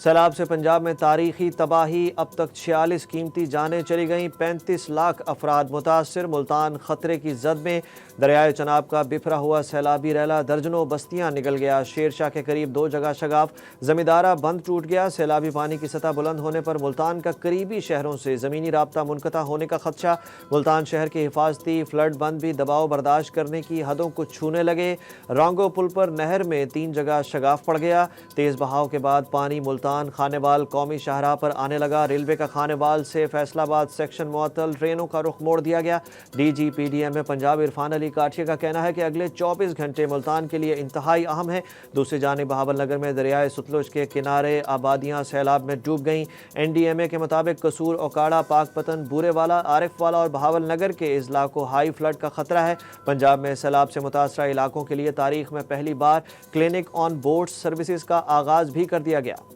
सैलाब से पंजाब में तारीखी तबाही, अब तक 46 कीमती जानें चली गईं, 35 लाख अफराद मुतासर। मुल्तान खतरे की जद में, दरियाए चनाब का बिफरा हुआ सैलाबी रैला, दर्जनों बस्तियां निगल गया। शेरशाह के करीब 2 जगह शगाफ, जमींदारा बंद टूट गया। सैलाबी पानी की सतह बुलंद होने पर मुल्तान का करीबी शहरों से ज़मीनी राब्ता मुनक़ता होने का खदशा। मुल्तान शहर के हिफाजती फ्लड बंद भी दबाव बर्दाश्त करने की हदों को छूने लगे। रोंगो पुल पर नहर में 3 जगह शगाफ पड़ गया। तेज़ बहाव के बाद पानी मुल्तान खानेवाल कौमी शाहराह पर आने लगा। रेलवे का खानेवाल से फैसलाबाद सेक्शन मुअत्तल, ट्रेनों का रुख मोड़ दिया गया। DGPDM पंजाब इरफान अली काठिया का कहना है कि अगले 24 घंटे मुल्तान के लिए इंतहाई अहम है। दूसरी जानिब बहावल नगर में दरियाए सतलुज के किनारे आबादियाँ सैलाब में डूब गईं। NDMA के मुताबिक कसूर, ओकाड़ा, पाकपतन, बूरेवाला, आरिफ वाला और बहावल नगर के अजला को हाई फ्लड का खतरा है। पंजाब में सैलाब से मुतासरा इलाकों के लिए तारीख में पहली बार क्लिनिक ऑन बोर्ड सर्विसेज का आगाज भी कर दिया गया।